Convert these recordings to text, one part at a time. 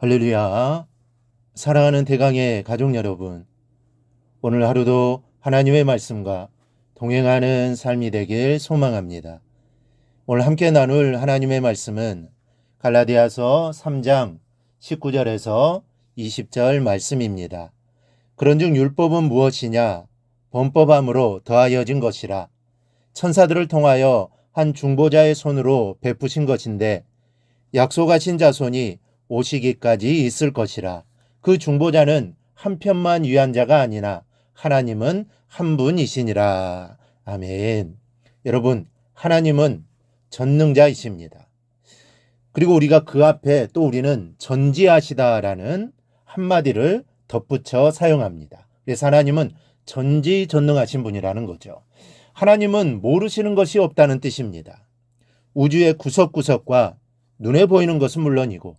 할렐루야. 사랑하는 대강의 가족 여러분, 오늘 하루도 하나님의 말씀과 동행하는 삶이 되길 소망합니다. 오늘 함께 나눌 하나님의 말씀은 갈라디아서 3장 19절에서 20절 말씀입니다. 그런즉 율법은 무엇이냐? 범법함으로 더하여진 것이라. 천사들을 통하여 한 중보자의 손으로 베푸신 것인데 약속하신 자손이 오시기까지 있을 것이라. 그 중보자는 한 편만 위한 자가 아니나 하나님은 한 분이시니라. 아멘. 여러분, 하나님은 전능자이십니다. 그리고 우리가 그 앞에 또 우리는 전지하시다라는 한마디를 덧붙여 사용합니다. 그래서 하나님은 전지전능하신 분이라는 거죠. 하나님은 모르시는 것이 없다는 뜻입니다. 우주의 구석구석과 눈에 보이는 것은 물론이고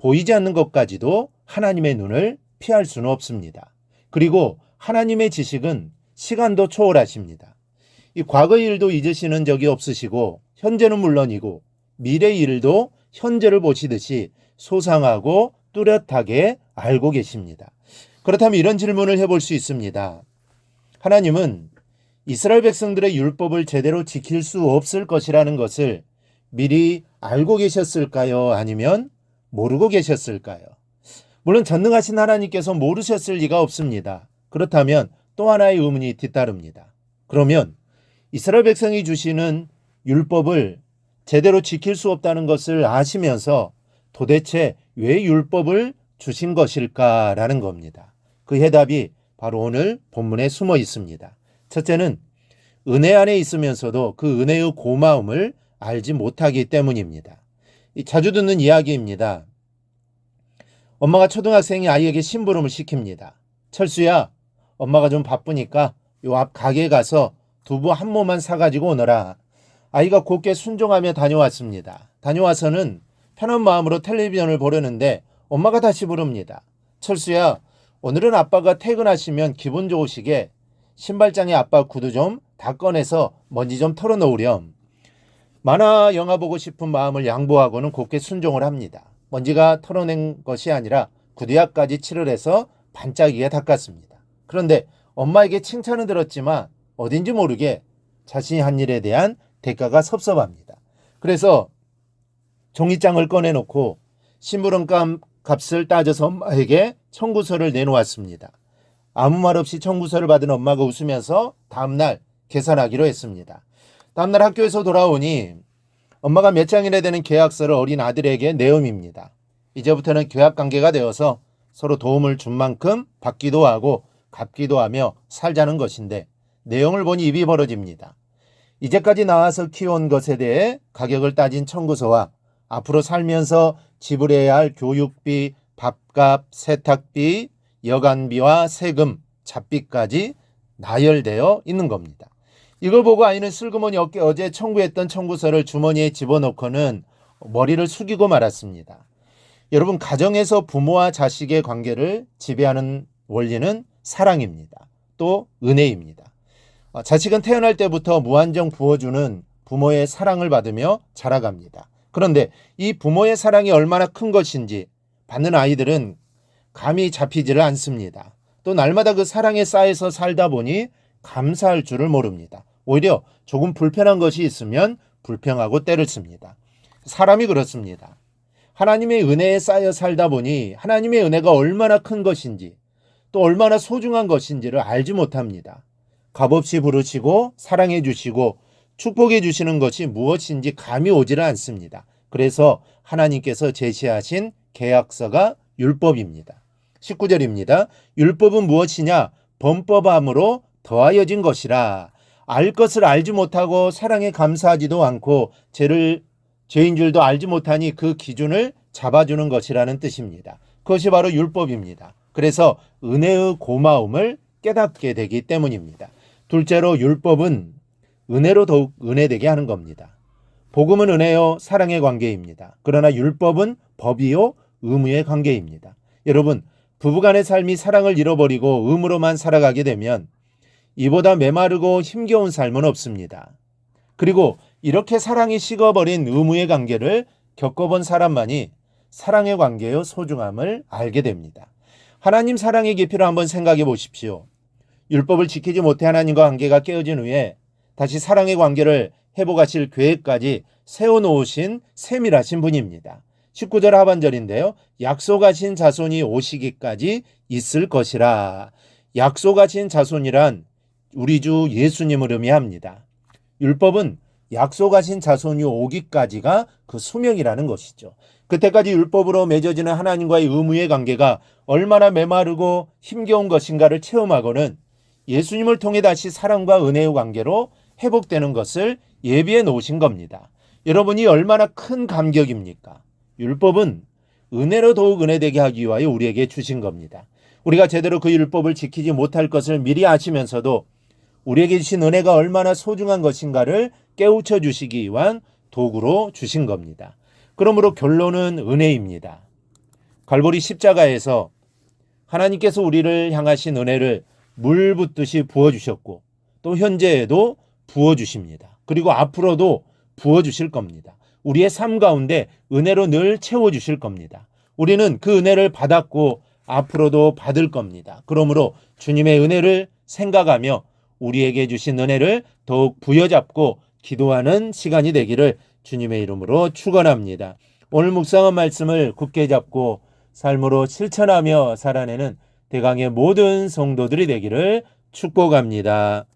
보이지 않는 것까지도 하나님의 눈을 피할 수는 없습니다. 그리고 하나님의 지식은 시간도 초월하십니다. 이 과거의 일도 잊으시는 적이 없으시고 현재는 물론이고 미래의 일도 현재를 보시듯이 소상하고 뚜렷하게 알고 계십니다. 그렇다면 이런 질문을 해볼 수 있습니다. 하나님은 이스라엘 백성들의 율법을 제대로 지킬 수 없을 것이라는 것을 미리 알고 계셨을까요? 아니면 모르고 계셨을까요? 물론 전능하신 하나님께서 모르셨을 리가 없습니다. 그렇다면 또 하나의 의문이 뒤따릅니다. 그러면 이스라엘 백성이 주시는 율법을 제대로 지킬 수 없다는 것을 아시면서 도대체 왜 율법을 주신 것일까라는 겁니다. 그 해답이 바로 오늘 본문에 숨어 있습니다. 첫째는 은혜 안에 있으면서도 그 은혜의 고마움을 알지 못하기 때문입니다. 자주 듣는 이야기입니다. 엄마가 초등학생이 아이에게 심부름을 시킵니다. 철수야, 엄마가 좀 바쁘니까 요 앞 가게에 가서 두부 한 모만 사가지고 오너라. 아이가 곱게 순종하며 다녀왔습니다. 다녀와서는 편한 마음으로 텔레비전을 보려는데 엄마가 다시 부릅니다. 철수야, 오늘은 아빠가 퇴근하시면 기분 좋으시게 신발장에 아빠 구두 좀 다 꺼내서 먼지 좀 털어놓으렴. 만화 영화 보고 싶은 마음을 양보하고는 곱게 순종을 합니다. 먼지가 털어낸 것이 아니라 구두약까지 칠을 해서 반짝이게 닦았습니다. 그런데 엄마에게 칭찬은 들었지만 어딘지 모르게 자신이 한 일에 대한 대가가 섭섭합니다. 그래서 종이장을 꺼내놓고 심부름 값을 따져서 엄마에게 청구서를 내놓았습니다. 아무 말 없이 청구서를 받은 엄마가 웃으면서 다음날 계산하기로 했습니다. 다음날 학교에서 돌아오니 엄마가 몇 장이나 되는 계약서를 어린 아들에게 내음입니다. 이제부터는 계약관계가 되어서 서로 도움을 준 만큼 받기도 하고 갚기도 하며 살자는 것인데 내용을 보니 입이 벌어집니다. 이제까지 낳아서 키워온 것에 대해 가격을 따진 청구서와 앞으로 살면서 지불해야 할 교육비, 밥값, 세탁비, 여간비와 세금, 잡비까지 나열되어 있는 겁니다. 이걸 보고 아이는 슬그머니 어제 청구했던 청구서를 주머니에 집어넣고는 머리를 숙이고 말았습니다. 여러분, 가정에서 부모와 자식의 관계를 지배하는 원리는 사랑입니다. 또 은혜입니다. 자식은 태어날 때부터 무한정 부어주는 부모의 사랑을 받으며 자라갑니다. 그런데 이 부모의 사랑이 얼마나 큰 것인지 받는 아이들은 감이 잡히지를 않습니다. 또 날마다 그 사랑에 쌓여서 살다 보니 감사할 줄을 모릅니다. 오히려 조금 불편한 것이 있으면 불평하고 때를 씁니다. 사람이 그렇습니다. 하나님의 은혜에 쌓여 살다 보니 하나님의 은혜가 얼마나 큰 것인지 또 얼마나 소중한 것인지를 알지 못합니다. 값없이 부르시고 사랑해 주시고 축복해 주시는 것이 무엇인지 감이 오지를 않습니다. 그래서 하나님께서 제시하신 계약서가 율법입니다. 19절입니다. 율법은 무엇이냐? 범법함으로 더하여진 것이라. 알 것을 알지 못하고 사랑에 감사하지도 않고 죄인 줄도 알지 못하니 그 기준을 잡아주는 것이라는 뜻입니다. 그것이 바로 율법입니다. 그래서 은혜의 고마움을 깨닫게 되기 때문입니다. 둘째로 율법은 은혜로 더욱 은혜되게 하는 겁니다. 복음은 은혜요 사랑의 관계입니다. 그러나 율법은 법이요 의무의 관계입니다. 여러분, 부부간의 삶이 사랑을 잃어버리고 의무로만 살아가게 되면 이보다 메마르고 힘겨운 삶은 없습니다. 그리고 이렇게 사랑이 식어버린 의무의 관계를 겪어본 사람만이 사랑의 관계의 소중함을 알게 됩니다. 하나님 사랑의 깊이를 한번 생각해 보십시오. 율법을 지키지 못해 하나님과 관계가 깨어진 후에 다시 사랑의 관계를 회복하실 계획까지 세워놓으신 세밀하신 분입니다. 19절 하반절인데요. 약속하신 자손이 오시기까지 있을 것이라. 약속하신 자손이란 우리 주 예수님을 의미합니다. 율법은 약속하신 자손이 오기까지가 그 수명이라는 것이죠. 그때까지 율법으로 맺어지는 하나님과의 의무의 관계가 얼마나 메마르고 힘겨운 것인가를 체험하고는 예수님을 통해 다시 사랑과 은혜의 관계로 회복되는 것을 예비해 놓으신 겁니다. 여러분이 얼마나 큰 감격입니까? 율법은 은혜로 더욱 은혜되게 하기 위하여 우리에게 주신 겁니다. 우리가 제대로 그 율법을 지키지 못할 것을 미리 아시면서도 우리에게 주신 은혜가 얼마나 소중한 것인가를 깨우쳐 주시기 위한 도구로 주신 겁니다. 그러므로 결론은 은혜입니다. 갈보리 십자가에서 하나님께서 우리를 향하신 은혜를 물 붓듯이 부어주셨고 또 현재에도 부어주십니다. 그리고 앞으로도 부어주실 겁니다. 우리의 삶 가운데 은혜로 늘 채워주실 겁니다. 우리는 그 은혜를 받았고 앞으로도 받을 겁니다. 그러므로 주님의 은혜를 생각하며 우리에게 주신 은혜를 더욱 부여잡고 기도하는 시간이 되기를 주님의 이름으로 축원합니다. 오늘 묵상한 말씀을 굳게 잡고 삶으로 실천하며 살아내는 대강의 모든 성도들이 되기를 축복합니다.